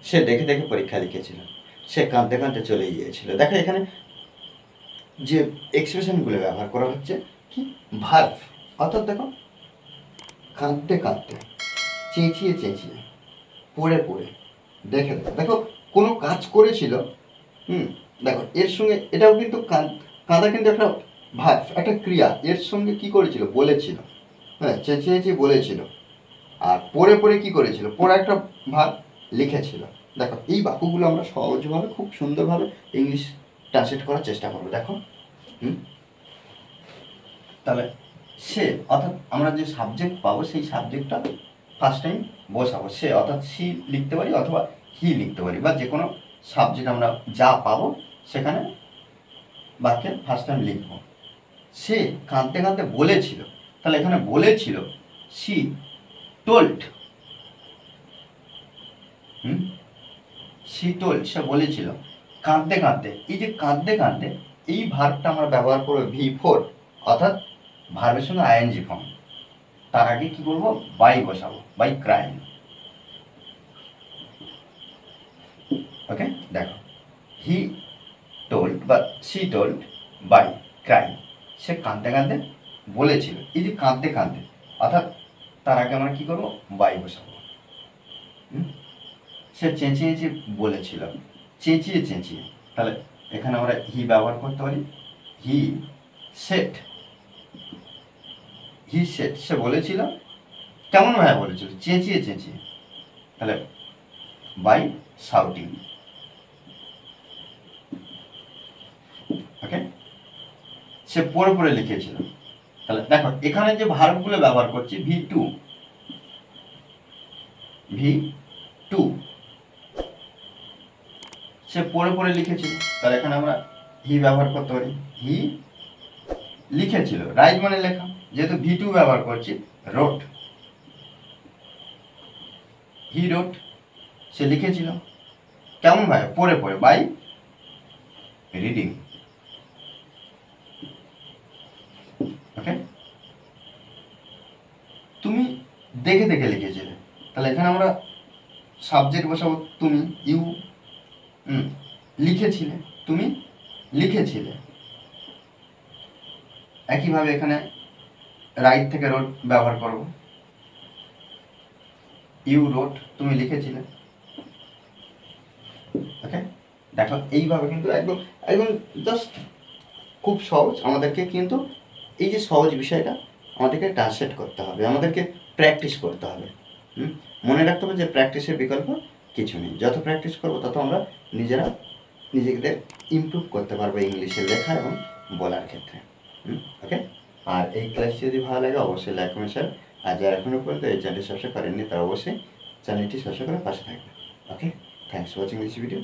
সে দেখে দেখে পরীক্ষা লিখেছিল, সে কাঁদতে কাঁদতে চলে গিয়েছিল। দেখো এখানে যে এক্সপ্রেশনগুলো ব্যবহার করা হচ্ছে কি, ভার্ব, অর্থাৎ দেখো কাঁদতে কাঁদতে, চেঁচিয়ে চেঁচিয়ে, পড়ে পড়ে, দেখে দেখো, দেখো কোনো কাজ করেছিল, দেখো এর সঙ্গে এটাও কিন্তু কাঁদা কিন্তু একটা ভার্ব, একটা ক্রিয়া, এর সঙ্গে কি করেছিল, বলেছিল, হ্যাঁ চেঁচিয়ে চেঁচিয়ে বলেছিল, আর পড়ে পড়ে কি করেছিল, পড়ে একটা ভার্ব লিখেছিল। দেখো এই বাক্যগুলো আমরা সহজভাবে খুব সুন্দরভাবে ইংলিশ ট্রান্সলেট করার চেষ্টা করবো। দেখো তাহলে সে অর্থাৎ আমরা যে সাবজেক্ট পাবো সেই সাবজেক্টটা ফার্স্ট টাইম বসাবো, সে অর্থাৎ সি লিখতে পারি অথবা হি লিখতে পারি, বা যে কোনো সাবজেক্ট আমরা যা পাবো সেখানে বাক্যের ফার্স্ট টাইম লিখবো। সে কাঁদতে কাঁদতে বলেছিল, তাহলে এখানে বলেছিল সি টোল্ড, সি টোল্ড, সে বলেছিল কাঁদতে কাঁদতে। এই যে কাঁদতে কাঁদতে এই ভার্বটা আমরা ব্যবহার করবো V4, অর্থাৎ ভার্বের সঙ্গে আইএনজি ফর্ম। তার আগে কি করবো, বাই বসাবো, বাই ক্রাইং। ওকে, দেখো হি টোল্ড বা সি টোল্ড বাই ক্রাইং, সে কাঁদতে কাঁদতে বলেছিল। এই যে কাঁদতে কাঁদতে অর্থাৎ তার আগে আমরা কি করবো, বাই বসাবো। সে চেঁচিয়ে চেঁচিয়ে বলেছিল, চেঁচিয়ে চেঁচিয়ে, তাহলে এখানে আমরা হি ব্যবহার করতে পারি, হি সেট, হি সেট, সে বলেছিল, কেমন ভাবে বলেছিল, চেঁচিয়ে চেঁচিয়ে, তাহলে বাই শাউটিং। ওকে, সে পড়ে পড়ে লিখেছিল। তাহলে দেখো এখানে যে ভার্বগুলো ব্যবহার করছি, V2, সে পড়ে পড়ে লিখেছিল, তাহলে এখানে আমরা হি ব্যবহার করতে পারি, হি লিখেছিল, রাইট মানে লেখা, যেহেতু V2 ব্যবহার করছি, রোট, হি রোট, সে লিখেছিল, কেমন ভাবে, পড়ে পড়ে, বাই রিডিং। ওকে, তুমি দেখে দেখে লিখেছিলে, তাহলে এখানে আমরা সাবজেক্ট বসাবো তুমি, ইউ, লিখেছিলে, তুমি লিখেছিলে। একইভাবে এখানে রাইট থেকে রোট ব্যবহার করব, ইউ রোট, তুমি লিখেছিলে। ওকে, দেখো এইভাবে কিন্তু একদম একদম জাস্ট খুব সহজ। আমাদেরকে কিন্তু এই যে সহজ বিষয়টা আমাদেরকে ট্রান্সলেট করতে হবে, আমাদেরকে প্র্যাকটিস করতে হবে। মনে রাখতে হবে যে প্র্যাকটিসের বিকল্প কিছু নেই, যত প্র্যাকটিস করবো তত আমরা নিজেদের ইমপ্রুভ করতে পারবো ইংলিশে লেখা এবং বলার ক্ষেত্রে। ওকে, আর এই ক্লাসটি যদি ভালো লাগে অবশ্যই লাইক কমেন্ট শেয়ার, আর যারা এখনও পর্যন্ত এই চ্যানেলটি সাবস্ক্রাইব করেননি তারা অবশ্যই চ্যানেলটি সাবস্ক্রাইব করে পাশে থাকবে। Okay, thanks for watching this video.